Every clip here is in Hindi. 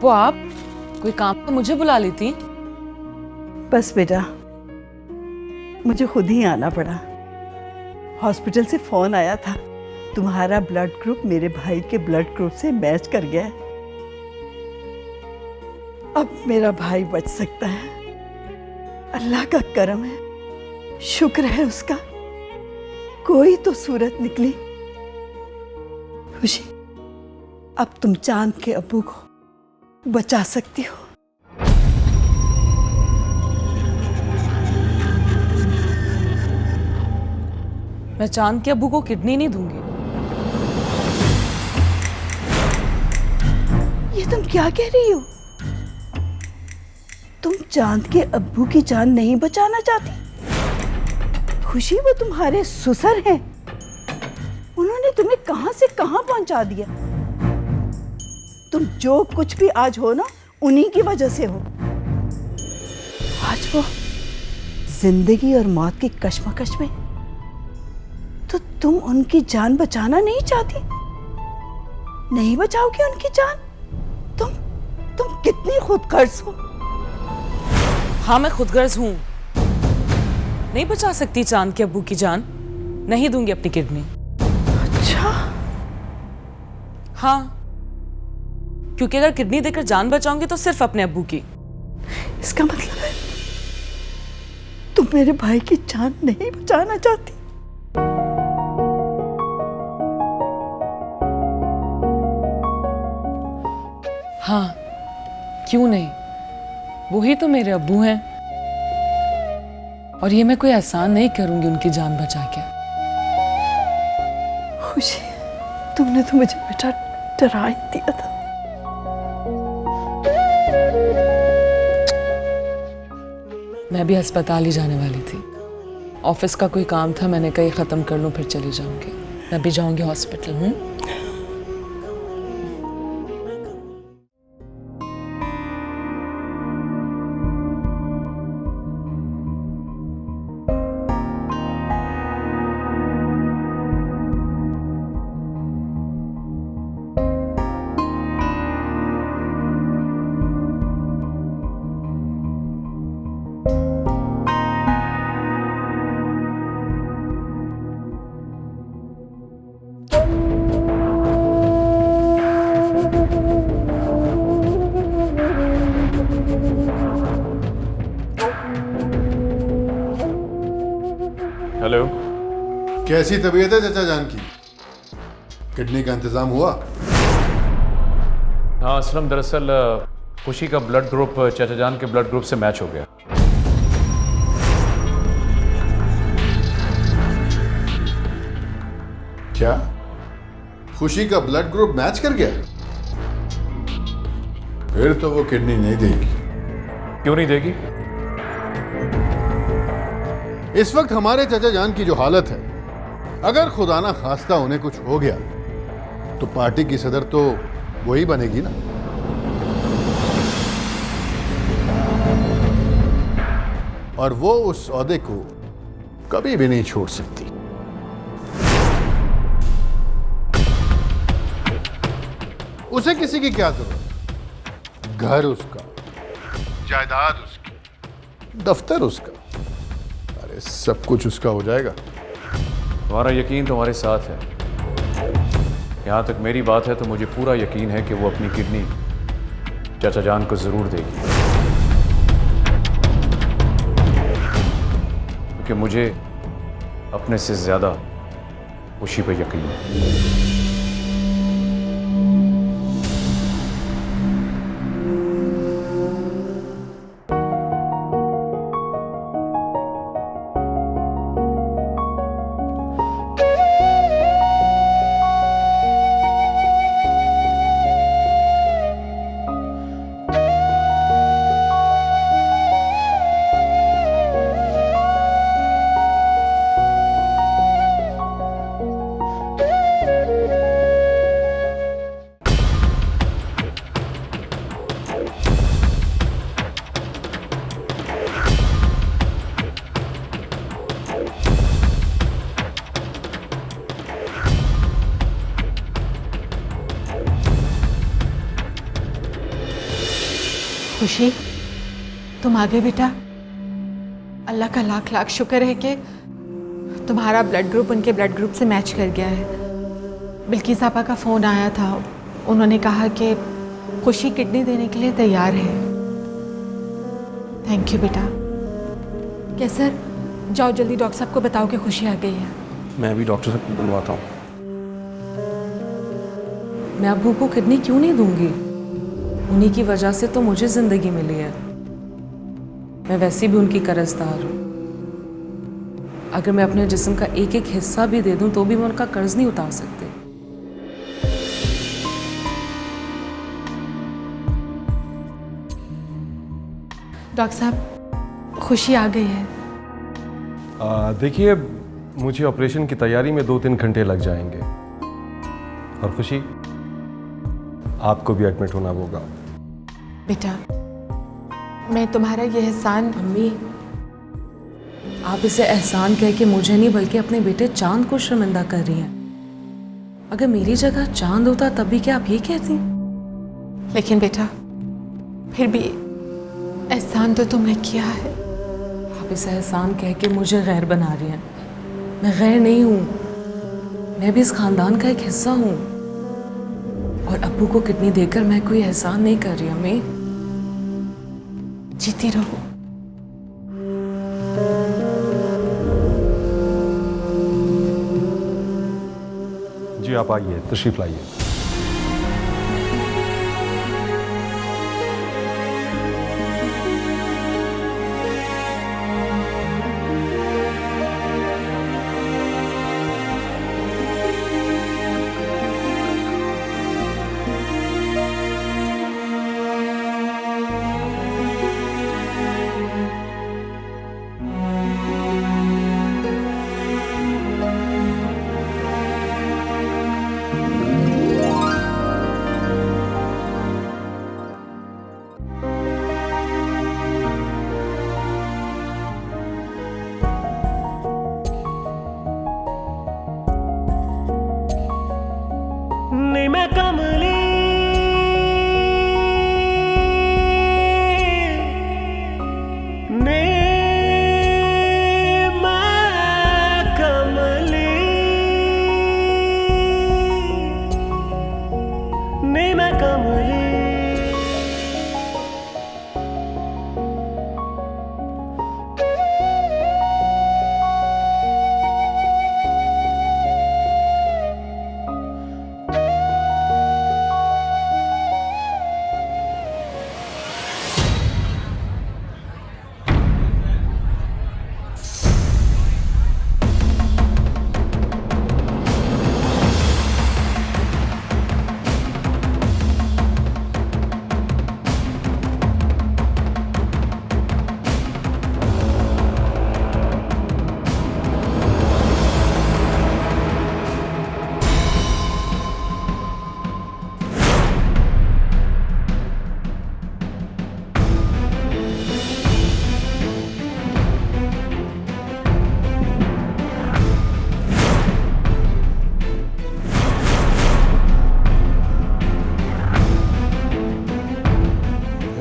अप्पू आप कोई काम तो मुझे बुला लेती। बस बेटा, मुझे खुद ही आना पड़ा। हॉस्पिटल से फोन आया था, तुम्हारा ब्लड ग्रुप मेरे भाई के ब्लड ग्रुप से मैच कर गया है। अब मेरा भाई बच सकता है। अल्लाह का करम है, शुक्र है उसका, कोई तो सूरत निकली। खुशी, अब तुम चांद के अब्बू को बचा सकती हो। मैं चांद के अब्बू को किडनी नहीं दूंगी। ये तुम क्या कह रही हो? तुम चांद के अब्बू की जान नहीं बचाना चाहती? खुशी, वो तुम्हारे ससुर हैं, उन्होंने तुम्हें कहां से कहां पहुंचा दिया। तुम जो कुछ भी आज हो ना, उन्हीं की वजह से हो। आज वो जिंदगी और मौत की कश्मकश में, तो तुम उनकी जान बचाना नहीं चाहती? नहीं बचाओगे उनकी जान? तुम कितनी खुदगर्ज हो। हाँ, मैं खुदगर्ज हूं। नहीं बचा सकती चांद के अब्बू की जान, नहीं दूंगी अपनी किडनी। अच्छा। हाँ, क्योंकि अगर किडनी देकर जान बचाऊंगी तो सिर्फ अपने अब्बू की। इसका मतलब है तुम मेरे भाई की जान नहीं बचाना चाहती? हाँ, क्यों नहीं, वही तो मेरे अब्बू हैं और ये मैं कोई एहसान नहीं करूंगी उनकी जान बचा के। खुशी, तुमने तो मुझे बेटा डरा ही दिया था। मैं भी अस्पताल ही जाने वाली थी, ऑफिस का कोई काम था, मैंने कहा खत्म कर लूं फिर चली जाऊंगी। मैं भी जाऊंगी हॉस्पिटल। हेलो, कैसी तबीयत है चाचा जान की? किडनी का इंतजाम हुआ? हाँ असलम, दरअसल खुशी का ब्लड ग्रुप चाचा जान के ब्लड ग्रुप से मैच हो गया। क्या खुशी का ब्लड ग्रुप मैच कर गया? फिर तो वो किडनी नहीं देगी। क्यों नहीं देगी? इस वक्त हमारे चाचा जान की जो हालत है, अगर खुदा ना खास्ता उन्हें कुछ हो गया तो पार्टी की सदर तो वही बनेगी ना। और वो उस औहदे को कभी भी नहीं छोड़ सकती। उसे किसी की क्या जरूरत? घर उसका, जायदाद उसकी, दफ्तर उसका, अरे सब कुछ उसका हो जाएगा। तुम्हारा यकीन तुम्हारे साथ है। यहाँ तक मेरी बात है तो मुझे पूरा यकीन है कि वो अपनी किडनी चाचा जान को जरूर देगी, क्योंकि मुझे अपने से ज्यादा खुशी पे यकीन है। खुशी, तुम आ गए बेटा। अल्लाह का लाख लाख शुक्र है कि तुम्हारा ब्लड ग्रुप उनके ब्लड ग्रुप से मैच कर गया है। बिल्किस आपा का फ़ोन आया था, उन्होंने कहा कि खुशी किडनी देने के लिए तैयार है। थैंक यू बेटा। कैसर, जाओ जल्दी डॉक्टर साहब को बताओ कि खुशी आ गई है। मैं अभी डॉक्टर से बुलवाता हूँ। मैं अब्बू को किडनी क्यों नहीं दूंगी? उन्हीं की वजह से तो मुझे जिंदगी मिली है। मैं वैसे भी उनकी कर्जदार हूँ। अगर मैं अपने जिस्म का एक एक हिस्सा भी दे दूं तो भी मैं उनका कर्ज नहीं उतार सकती। डॉक्टर साहब, खुशी आ गई है। देखिए, मुझे ऑपरेशन की तैयारी में 2-3 घंटे लग जाएंगे। और खुशी, आपको भी एडमिट होना होगा। बेटा, मैं तुम्हारा ये एहसान। अम्मी, आप इसे एहसान कह के मुझे नहीं बल्कि अपने बेटे चांद को शर्मिंदा कर रही हैं। अगर मेरी जगह चांद होता तब भी क्या आप ये कहती? लेकिन बेटा, फिर भी एहसान तो तुमने किया है। आप इसे एहसान कह के मुझे गैर बना रही हैं। मैं गैर नहीं हूँ, मैं भी इस खानदान का एक हिस्सा हूँ। और अब्बू को किडनी देकर मैं कोई एहसान नहीं कर रही। अम्मी, जीती रहो। जी, आप आइए, तशरीफ लाइए।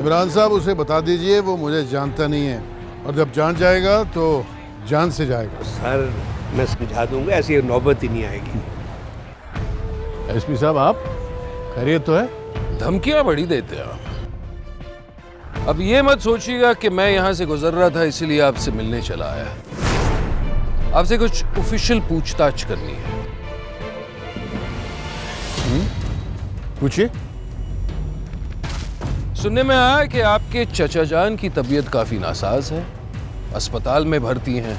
इमरान साहब, उसे बता दीजिए वो मुझे जानता नहीं है, और जब जान जाएगा तो जान से जाएगा। सर, मैं समझा दूंगा, ऐसी नौबत ही नहीं आएगी। एसपी साहब, आप खैरियत तो है? धमकियां बड़ी देते हैं आप। अब ये मत सोचिएगा कि मैं यहां से गुजर रहा था इसीलिए आपसे मिलने चला आया। आपसे कुछ ऑफिशियल पूछताछ करनी है। पूछिए। सुनने में आया कि आपके चचा जान की तबीयत काफी नासाज है, अस्पताल में भर्ती हैं,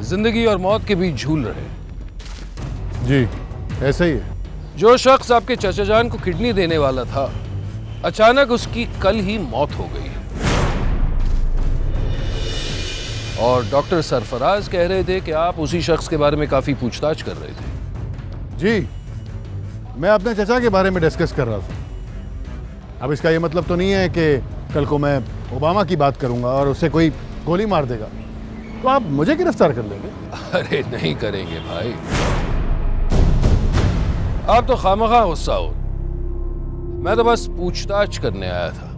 जिंदगी और मौत के बीच झूल रहे। जी, ऐसा ही है। जो शख्स आपके चचा जान को किडनी देने वाला था, अचानक उसकी कल ही मौत हो गई। और डॉक्टर सरफराज कह रहे थे कि आप उसी शख्स के बारे में काफी पूछताछ कर रहे थे। जी, मैं अपने चचा के बारे में डिस्कस कर रहा था। अब इसका ये मतलब तो नहीं है कि कल को मैं ओबामा की बात करूंगा और उसे कोई गोली मार देगा तो आप मुझे गिरफ्तार कर लेंगे। अरे नहीं करेंगे भाई, आप तो खामखा गुस्सा हो। मैं तो बस पूछताछ करने आया था।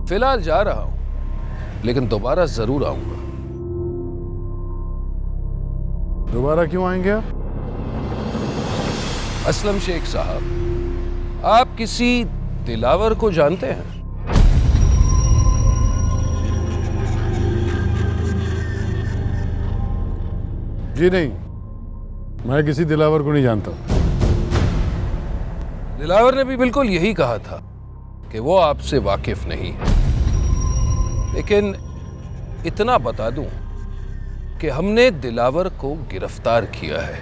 फिलहाल जा रहा हूं, लेकिन दोबारा जरूर आऊंगा। दोबारा क्यों आएंगे आप? असलम शेख साहब, आप किसी दिलावर को जानते हैं? जी नहीं, मैं किसी दिलावर को नहीं जानता। दिलावर ने भी बिल्कुल यही कहा था कि वो आपसे वाकिफ नहीं है, लेकिन इतना बता दूं कि हमने दिलावर को गिरफ्तार किया है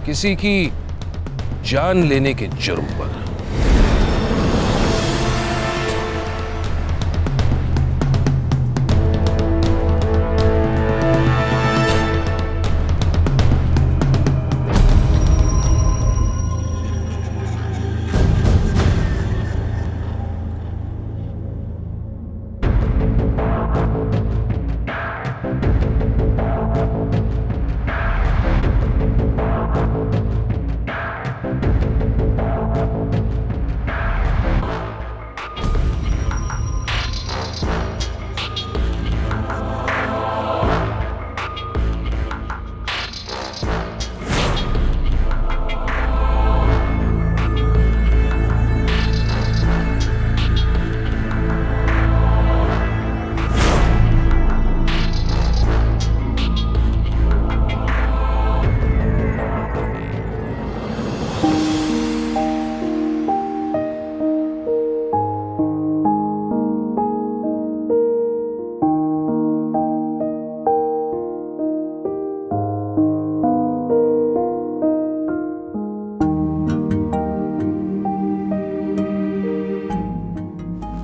किसी की जान लेने के जुर्म पर।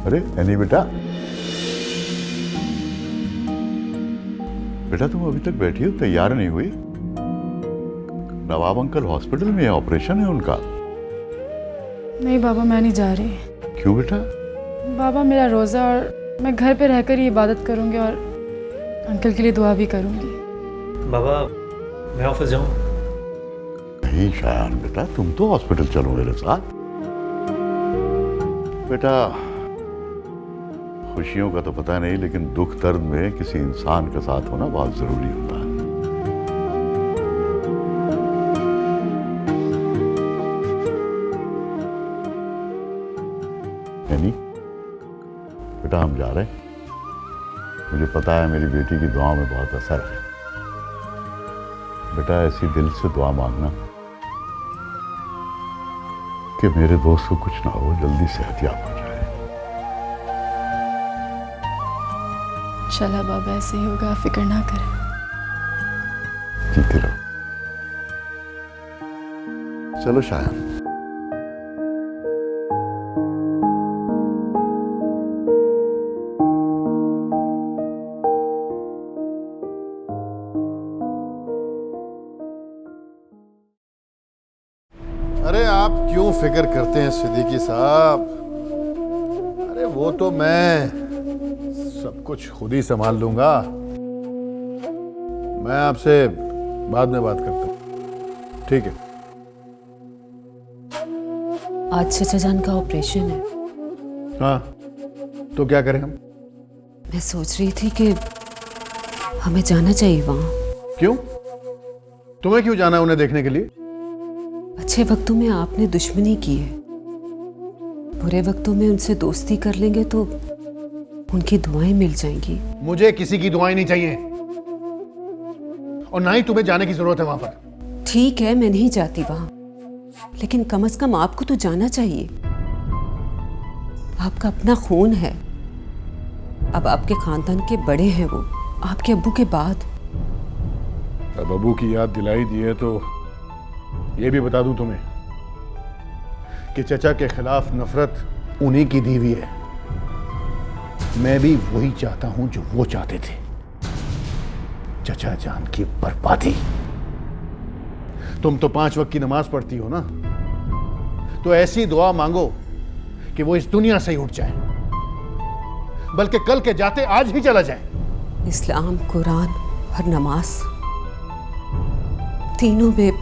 अरे एनी बेटा, बेटा तुम अभी तक बैठी हो, तैयार नहीं हुई? नवाब अंकल हॉस्पिटल में है, ऑपरेशन है उनका। नहीं बाबा, मैं नहीं जा रही। क्यों बेटा? बाबा मेरा रोज़ा, और मैं घर पे रहकर ही इबादत करूंगी और अंकल के लिए दुआ भी करूंगी। बाबा मैं ऑफिस जाऊं? नहीं शायान बेटा, तुम तो हॉस्पिटल चलो मेरे साथ। बेटा खुशियों का तो पता नहीं, लेकिन दुख दर्द में किसी इंसान का साथ होना बहुत जरूरी होता है। यानी बेटा हम जा रहे हैं। मुझे पता है मेरी बेटी की दुआ में बहुत असर है। बेटा ऐसी दिल से दुआ मांगना कि मेरे दोस्त को कुछ ना हो, जल्दी सेहतयाब हो जाए। चला बाबा, ऐसे ही होगा, फिक्र ना करें। जीते रहो। चलो शायद। अरे आप क्यों फिक्र करते हैं सिद्दीकी साहब? अरे वो तो मैं सब कुछ खुद ही संभाल लूंगा। मैं आपसे बाद में बात करता हूँ, ठीक है? आज चचा जान का ऑपरेशन है। हाँ, तो क्या करें हम? मैं सोच रही थी कि हमें जाना चाहिए वहाँ। क्यों? तुम्हें क्यों जाना उन्हें देखने के लिए? अच्छे वक्तों में आपने दुश्मनी की है, बुरे वक्तों में उनसे दोस्ती कर लेंगे तो उनकी दुआएं मिल जाएंगी। मुझे किसी की दुआएं नहीं चाहिए, और ना ही तुम्हें जाने की जरूरत है वहां पर। ठीक है, मैं नहीं जाती वहां, लेकिन कम से कम आपको तो जाना चाहिए। आपका अपना खून है, अब आपके खानदान के बड़े हैं वो, आपके अब्बू के बाद। अब अब्बू की याद दिलाई दी है तो ये भी बता दूं तुम्हें कि चचा के खिलाफ नफरत उन्हीं की दी हुई है। मैं भी वही चाहता हूं जो वो चाहते थे, चचा जान की बर्बादी। तुम तो 5 वक्त की नमाज पढ़ती हो ना, तो ऐसी दुआ मांगो कि वो इस दुनिया से ही उठ जाए, बल्कि कल के जाते आज ही चला जाए। इस्लाम, कुरान और नमाज, तीनों में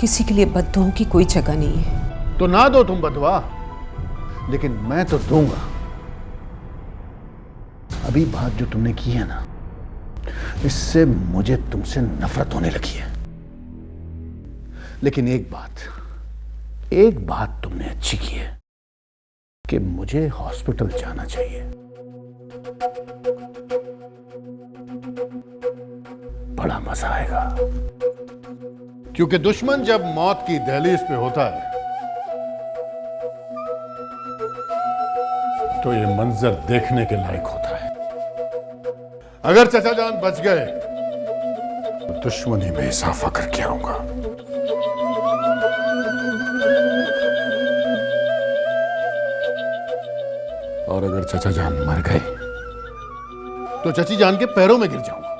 किसी के लिए बद्दुआओं की कोई जगह नहीं है। तो ना दो तुम बदवा, लेकिन मैं तो दूंगा। अभी बात जो तुमने की है ना, इससे मुझे तुमसे नफरत होने लगी है। लेकिन एक बात तुमने अच्छी की है कि मुझे हॉस्पिटल जाना चाहिए। बड़ा मजा आएगा, क्योंकि दुश्मन जब मौत की दहलीज पे होता है तो ये मंजर देखने के लायक होता है। अगर चाचा जान बच गए तो दुश्मनी में इजाफा करके आऊंगा। और अगर चाचा जान मर गए तो चाची जान के पैरों में गिर जाऊंगा।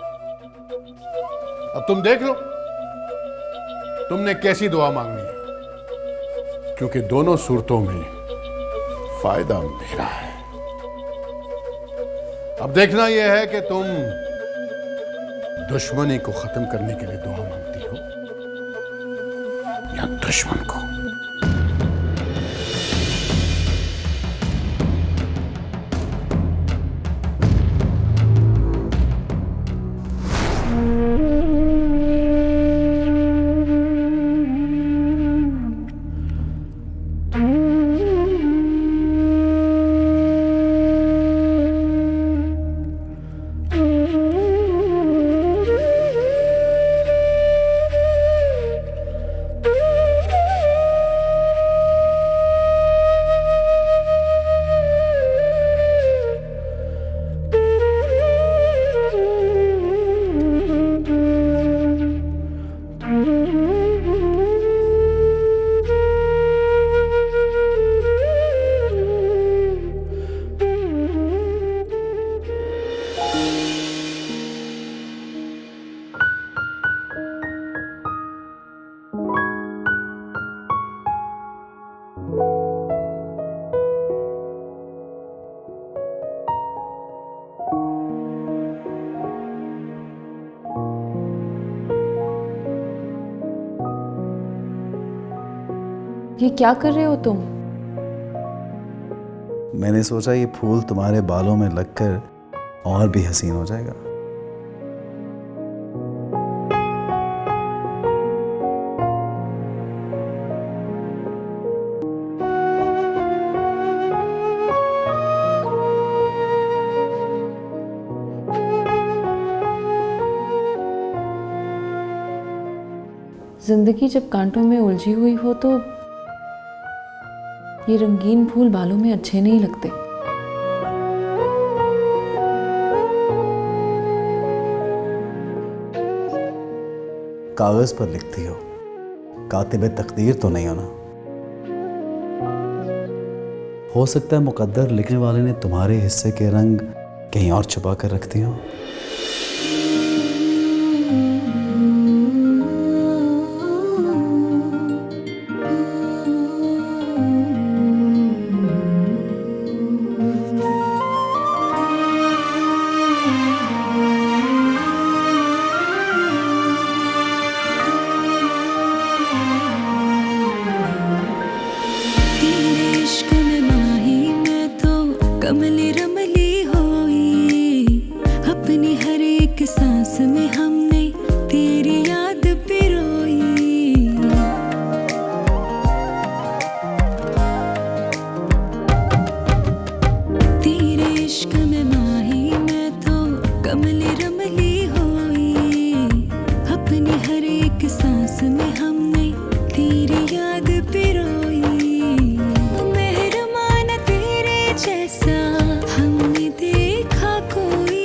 अब तुम देख लो तुमने कैसी दुआ मांगनी है, क्योंकि दोनों सूरतों में फायदा मेरा है। अब देखना यह है कि तुम दुश्मनी को खत्म करने के लिए दुआ मांगती हो या दुश्मन को। ये क्या कर रहे हो तुम? मैंने सोचा ये फूल तुम्हारे बालों में लगकर और भी हसीन हो जाएगा। जिंदगी जब कांटों में उलझी हुई हो तो ये रंगीन फूल बालों में अच्छे नहीं लगते। कागज पर लिखती हो, कातिब तकदीर तो नहीं हो ना। हो सकता है मुकद्दर लिखने वाले ने तुम्हारे हिस्से के रंग कहीं और छुपा कर रख दिए हो। कमली रमली होई अपनी हर एक सांस में हमने तेरी याद पिरोई। तेरे इश्क में माही मैं तो कमली रमली होई अपनी हर एक सांस में हमने तेरी याद पिरोई। जैसा हमने देखा कोई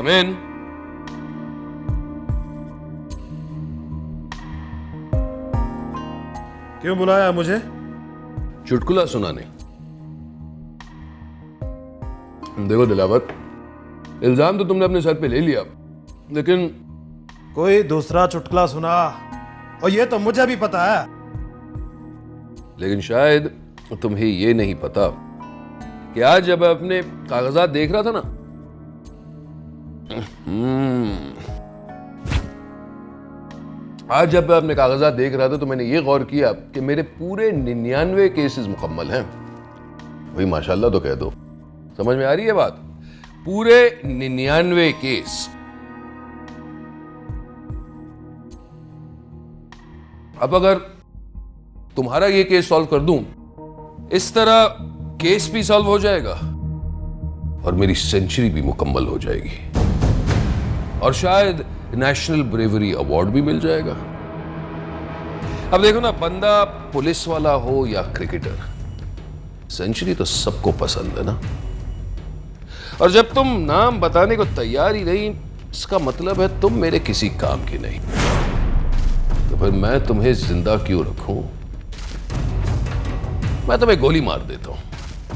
कम इन। क्यों बुलाया मुझे? चुटकुला सुनाने। देखो दिलावर, इल्जाम तो तुमने अपने सर पे ले लिया, लेकिन कोई दूसरा चुटकुला सुना, और ये तो मुझे भी पता है। लेकिन शायद तुम्हें ये नहीं पता कि आज जब मैं अपने कागजात देख रहा था ना, आज जब मैं अपने कागजात देख रहा था तो मैंने ये गौर किया कि मेरे पूरे 99 केसेस मुकम्मल हैं। वही माशाल्लाह तो कह दो। समझ में आ रही है बात? पूरे 99 केस। अब अगर तुम्हारा ये केस सॉल्व कर दूं, इस तरह केस भी सॉल्व हो जाएगा और मेरी सेंचुरी भी मुकम्मल हो जाएगी, और शायद नेशनल ब्रेवरी अवार्ड भी मिल जाएगा। अब देखो ना, बंदा पुलिस वाला हो या क्रिकेटर, सेंचुरी तो सबको पसंद है ना। और जब तुम नाम बताने को तैयार ही नहीं, इसका मतलब है तुम मेरे किसी काम की नहीं। तो फिर मैं तुम्हें जिंदा क्यों रखूं? मैं तुम्हें गोली मार देता हूं।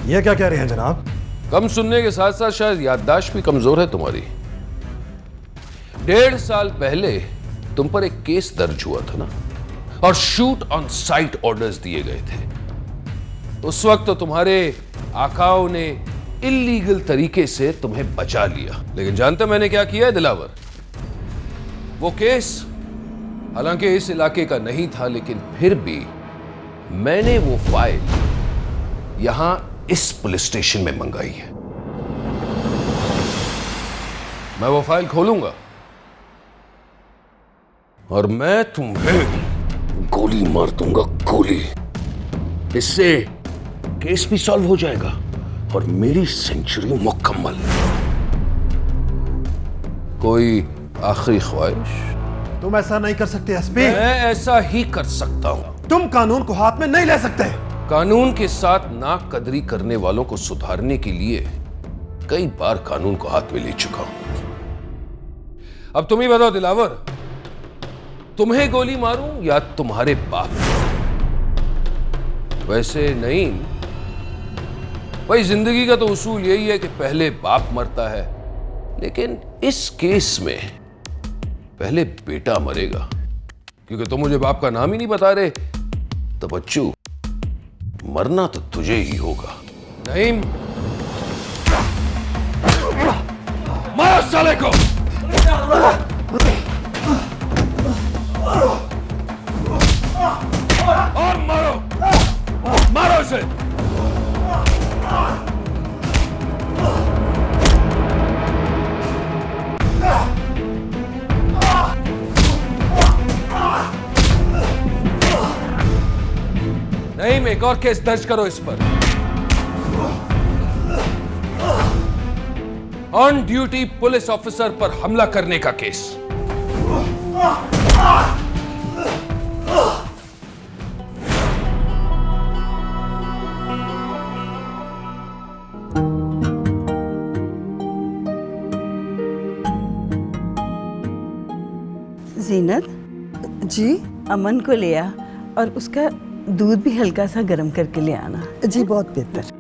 ये क्या कह रहे हैं जनाब? कम सुनने के साथ साथ शायद याददाश्त भी कमजोर है तुम्हारी। 1.5 साल पहले तुम पर एक केस दर्ज हुआ था ना, और शूट ऑन साइट ऑर्डर्स दिए गए थे। उस वक्त तो तुम्हारे आकाओं ने इल्लीगल तरीके से तुम्हें बचा लिया। लेकिन जानते मैंने क्या किया है दिलावर? वो केस हालांकि इस इलाके का नहीं था, लेकिन फिर भी मैंने वो फाइल यहां इस पुलिस स्टेशन में मंगाई है। मैं वो फाइल खोलूंगा और मैं तुम्हें गोली मार दूंगा, गोली। इससे केस भी सॉल्व हो जाएगा और मेरी सेंचुरी मुकम्मल। कोई आखिरी ख्वाहिश? तुम ऐसा नहीं कर सकते एसपी। मैं ऐसा ही कर सकता हूं। तुम कानून को हाथ में नहीं ले सकते। कानून के साथ नाकदरी करने वालों को सुधारने के लिए कई बार कानून को हाथ में ले चुका हूं। अब तुम ही बताओ दिलावर, तुम्हें गोली मारूं या तुम्हारे बाप? वैसे नहीं, भाई जिंदगी का तो उसूल यही है कि पहले बाप मरता है, लेकिन इस केस में पहले बेटा मरेगा। क्योंकि तुम मुझे बाप का नाम ही नहीं बता रहे, तो बच्चू मरना तो तुझे ही होगा। नईम, मारो साले को। और मारो, मारो इसे। नहीं, एक और केस दर्ज करो इस पर। ऑन ड्यूटी पुलिस ऑफिसर पर हमला करने का केस। जीनत जी, अमन को ले आ और उसका दूध भी हल्का सा गर्म करके ले आना। जी बहुत बेहतर।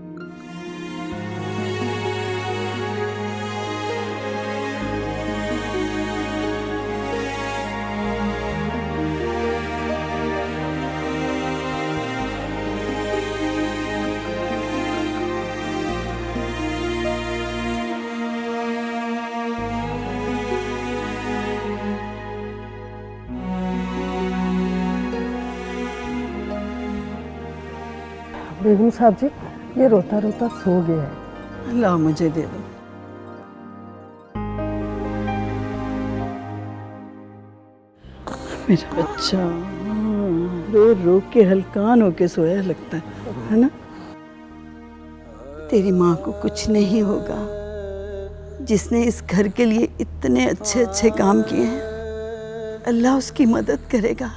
बेगम साहब जी, ये रोता रोता सो गया है। लाओ मुझे दे दो। मेरा बच्चा रो रो के हलकान होके सोया लगता है ना? तेरी माँ को कुछ नहीं होगा, जिसने इस घर के लिए इतने अच्छे अच्छे काम किए हैं। अल्लाह उसकी मदद करेगा,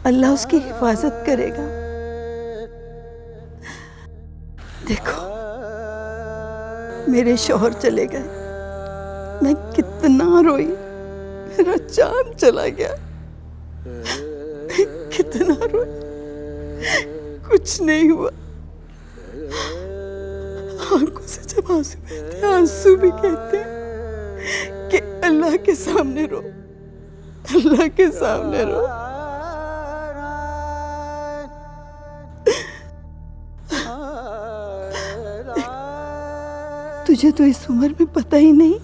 अल्लाह उसकी हिफाजत करेगा। देखो, मेरे शौहर चले गए, मैं कितना रोई, मेरा चांद चला गया। कितना रोई, कुछ नहीं हुआ। आंखों से जब आंसू बहते हैं, आंसू भी कहते हैं कि अल्लाह के सामने रो, अल्लाह के सामने रो। तुझे तो इस उम्र में पता ही नहीं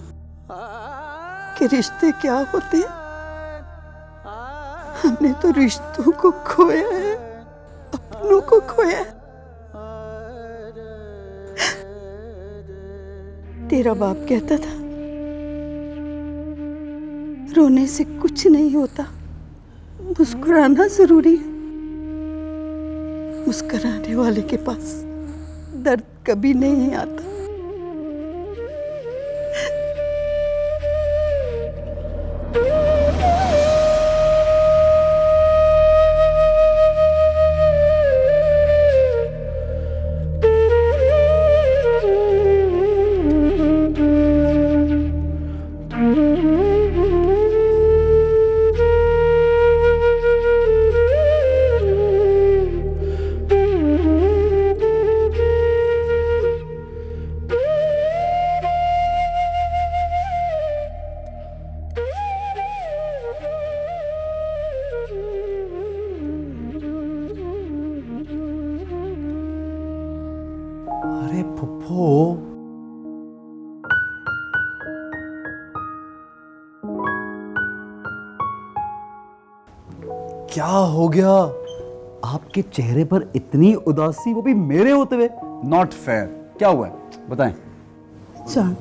कि रिश्ते क्या होते हैं। हमने तो रिश्तों को खोया है, अपनों को खोया है। तेरा बाप कहता था रोने से कुछ नहीं होता, मुस्कुराना जरूरी है। मुस्कुराने वाले के पास दर्द कभी नहीं आता। अरे फुफ्फो, क्या हो गया? आपके चेहरे पर इतनी उदासी, वो भी मेरे होते हुए। Not fair. क्या हुआ है, बताएं। चांद,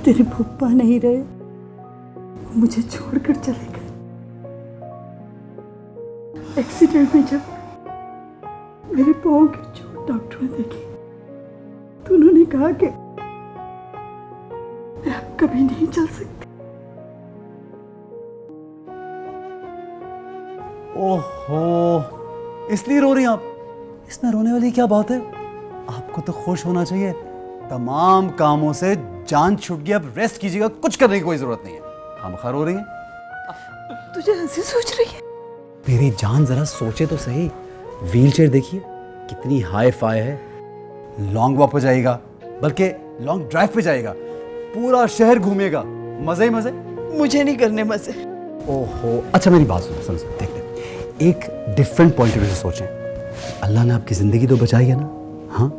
तेरे फूफा नहीं रहे, वो मुझे छोड़कर चले गए। एक्सीडेंट में जब मेरे पाँव की चोट डॉक्टर ने देखी तो उन्होंने कहा कि मैं अब कभी नहीं चल सकती। ओहो, इसलिए रो रही हैं आप? इसमें रोने वाली क्या बात है? आपको तो खुश होना चाहिए। तमाम कामों से जान छूट गई, अब रेस्ट कीजिएगा, कुछ करने की कोई जरूरत नहीं है। खामखा रो रही हैं। तुझे हंसी सोच रही है? मेरी जान जरा सोचे तो सही। व्हीलचेयर देखिए कितनी हाई फाई है। लॉन्ग वॉक पे जाएगा, बल्कि लॉन्ग ड्राइव पे जाएगा, पूरा शहर घूमेगा, मजे ही मजे। मुझे नहीं करने मजे। ओहो, अच्छा मेरी बात सुनो, सुनो देख ले, एक डिफरेंट पॉइंट ऑफ व्यू से सोचें। अल्लाह ने आपकी जिंदगी तो बचाई है ना? हाँ,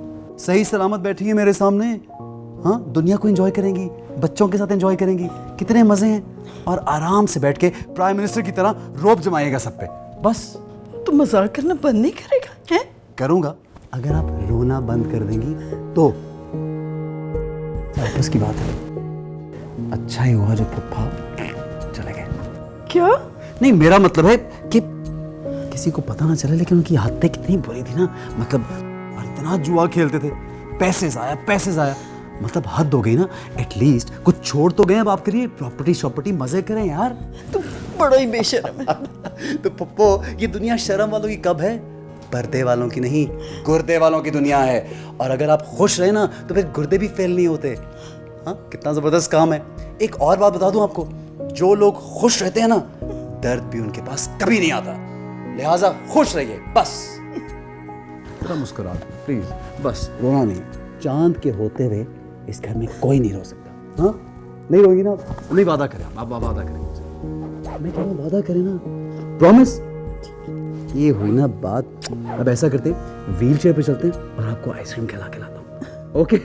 सही सलामत बैठी है मेरे सामने। हाँ, दुनिया को एंजॉय करेंगी, बच्चों के साथ एंजॉय करेंगी, कितने मजे हैं। और आराम से बैठ के प्राइम मिनिस्टर की तरह रोब जमाएगा सब पे। बस तू मजाक करना बंद नहीं करेगा? हैं? करूंगा, अगर आप रोना बंद कर देंगी तो। वापस की बात है, अच्छा ही हुआ जो फुफ्फा चले गए। क्या? नहीं, मेरा मतलब है कि किसी को पता ना चले, लेकिन उनकी आदतें कितनी बुरी थी ना। मतलब इतना जुआ खेलते थे, पैसे जाया, मतलब हद हो गई ना। एटलीस्ट कुछ छोड़ तो गए अब आपके लिए, प्रॉपर्टी मजे करें यार। तू बड़ा ही बेशर्म है। तो पप्पो, ये दुनिया शर्म वालों की कब है? पर्दे वालों की नहीं, गुर्दे वालों की दुनिया है। और अगर आप खुश रहे ना तो फिर गुर्दे भी फेल नहीं होते। हाँ, कितना जबरदस्त काम है। एक और बात बता दूं आपको, जो लोग खुश रहते हैं ना, दर्द भी उनके पास कभी नहीं आता। लिहाजा खुश रहिए बस। थोड़ा मुस्कुरा प्लीज, बस रोना नहीं। चांद के होते हुए इस घर में कोई नहीं रो सकता। हाँ, नहीं रोएंगी ना? नहीं, वादा करें, आप वादा करें मुझसे। मैं कह रहा हूँ वादा करें ना, प्रॉमिस। ये हुई ना बात। अब ऐसा करते, व्हीलचेयर पे चलते हैं और आपको आइसक्रीम खिला के लाता हूँ। ओके?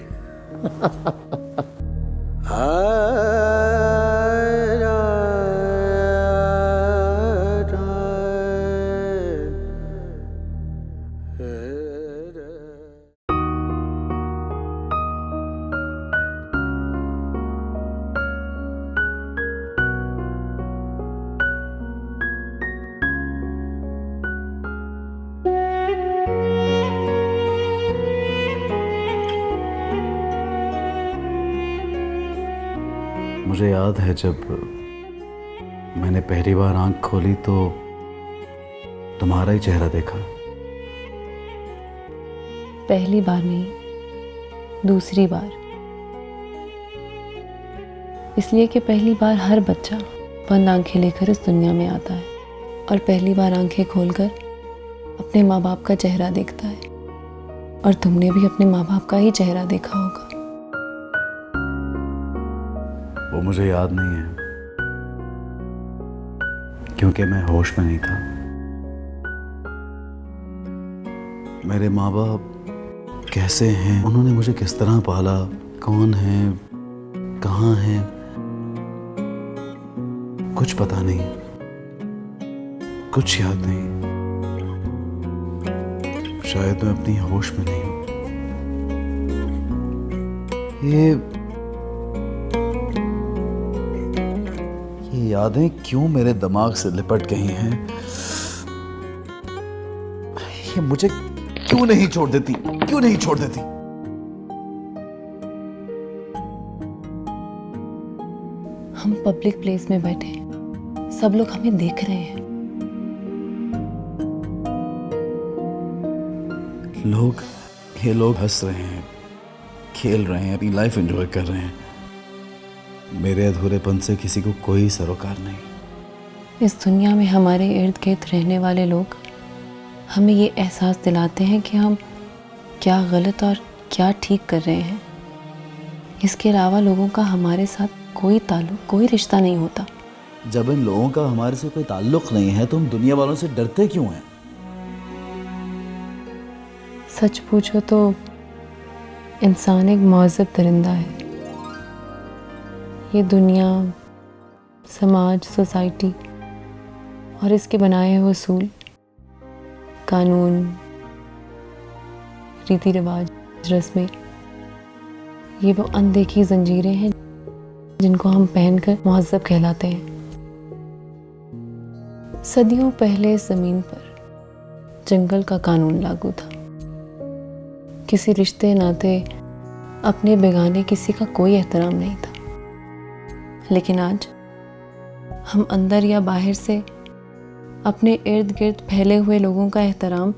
मुझे याद है जब मैंने पहली बार आंख खोली तो तुम्हारा ही चेहरा देखा। पहली बार नहीं, दूसरी बार। इसलिए कि पहली बार हर बच्चा बंद आंखें लेकर इस दुनिया में आता है और पहली बार आंखें खोलकर अपने माँ बाप का चेहरा देखता है। और तुमने भी अपने माँ बाप का ही चेहरा देखा होगा। वो मुझे याद नहीं है क्योंकि मैं होश में नहीं था। मेरे माँ बाप कैसे हैं, उन्होंने मुझे किस तरह पाला, कौन है, कहाँ है, कुछ पता नहीं, कुछ याद नहीं। शायद मैं अपनी होश में नहीं हूं। ये यादें क्यों मेरे दिमाग से लिपट गई हैं? ये मुझे क्यों नहीं छोड़ देती, क्यों नहीं छोड़ देती? हम पब्लिक प्लेस में बैठे हैं, सब लोग हमें देख रहे हैं। ये लोग हंस रहे हैं, खेल रहे हैं, अपनी लाइफ एंजॉय कर रहे हैं। मेरे अधूरेपन से किसी को कोई सरोकार नहीं। इस दुनिया में हमारे इर्द गिर्द रहने वाले लोग हमें ये एहसास दिलाते हैं कि हम क्या गलत और क्या ठीक कर रहे हैं। इसके अलावा लोगों का हमारे साथ कोई ताल्लुक, कोई रिश्ता नहीं होता। जब इन लोगों का हमारे से कोई ताल्लुक नहीं है तो हम दुनिया वालों से डरते क्यों हैं? सच पूछो तो इंसान एक मुअज़्ज़ब दरिंदा है। ये दुनिया, समाज, सोसाइटी और इसके बनाए हुए उसूल, कानून, रीति रिवाज, रस्में, ये वो अनदेखी जंजीरें हैं जिनको हम पहनकर मुहज़्ज़ब कहलाते हैं। सदियों पहले इस ज़मीन पर जंगल का कानून लागू था। किसी रिश्ते नाते, अपने बेगाने किसी का कोई एहतराम नहीं था। लेकिन आज हम अंदर या बाहर से अपने इर्द गिर्द फैले हुए लोगों का एहतराम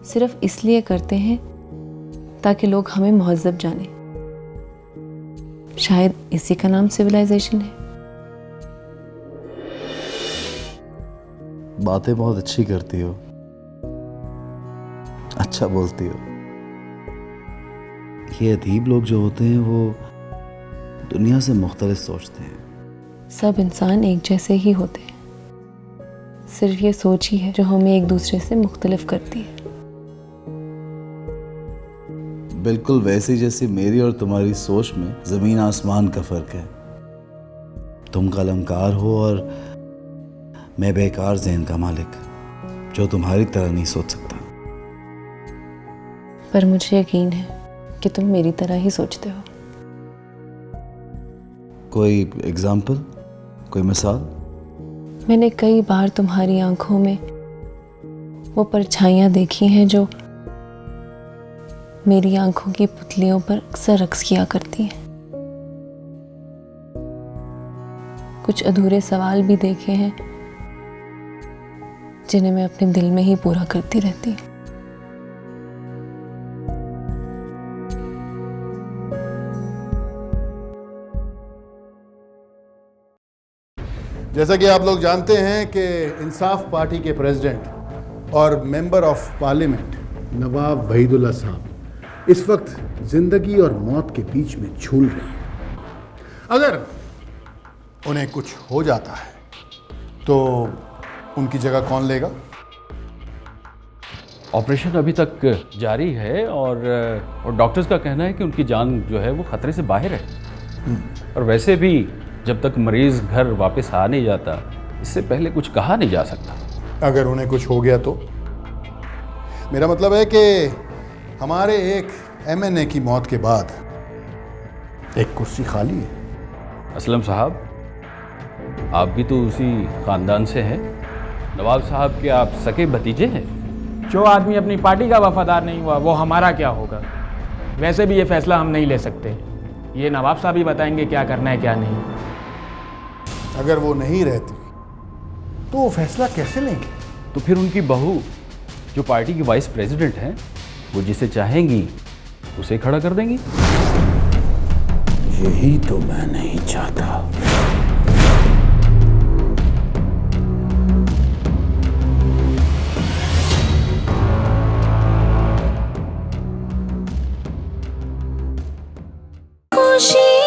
सिर्फ इसलिए करते हैं ताकि लोग हमें मुहज़्ज़ब जाने। शायद इसी का नाम सिविलाइजेशन है। बातें बहुत अच्छी करती हो, अच्छा बोलती हो। ये अदीब लोग जो होते हैं वो दुनिया से मुख्तलिफ सोचते हैं। सब इंसान एक जैसे ही होते हैं, सिर्फ ये सोच ही है जो हमें एक दूसरे से मुख्तलिफ करती है। बिल्कुल वैसी जैसी मेरी और तुम्हारी सोच में जमीन आसमान का फर्क है। तुम कलमकार हो और मैं बेकार ज़हन का मालिक, जो तुम्हारी तरह नहीं सोच सकता। पर मुझे यकीन है कि तुम मेरी तरह ही सोचते हो। कोई एग्जाम्पल, कोई मिसाल? मैंने कई बार तुम्हारी आंखों में वो परछाइयाँ देखी हैं जो मेरी आंखों की पुतलियों पर अक्सर रक्स किया करती हैं। कुछ अधूरे सवाल भी देखे हैं जिन्हें मैं अपने दिल में ही पूरा करती रहती हूँ। जैसा कि आप लोग जानते हैं कि इंसाफ पार्टी के प्रेसिडेंट और मेंबर ऑफ पार्लियामेंट नवाब वहीदुल्ला साहब इस वक्त जिंदगी और मौत के बीच में झूल रहे हैं। अगर उन्हें कुछ हो जाता है तो उनकी जगह कौन लेगा? ऑपरेशन अभी तक जारी है और डॉक्टर्स का कहना है कि उनकी जान जो है वो खतरे से बाहर है। और वैसे भी जब तक मरीज घर वापस आ नहीं जाता, इससे पहले कुछ कहा नहीं जा सकता। अगर उन्हें कुछ हो गया तो? मेरा मतलब है कि हमारे एक MNA की मौत के बाद एक कुर्सी खाली है। असलम साहब, आप भी तो उसी खानदान से हैं। नवाब साहब के आप सके भतीजे हैं। जो आदमी अपनी पार्टी का वफादार नहीं हुआ वो हमारा क्या होगा? वैसे भी ये फैसला हम नहीं ले सकते, ये नवाब साहब ही बताएंगे क्या करना है क्या नहीं। अगर वो नहीं रहती तो वो फैसला कैसे लेंगे? तो फिर उनकी बहू जो पार्टी की वाइस प्रेसिडेंट हैं, वो जिसे चाहेंगी उसे खड़ा कर देंगी। यही तो मैं नहीं चाहता। खुशी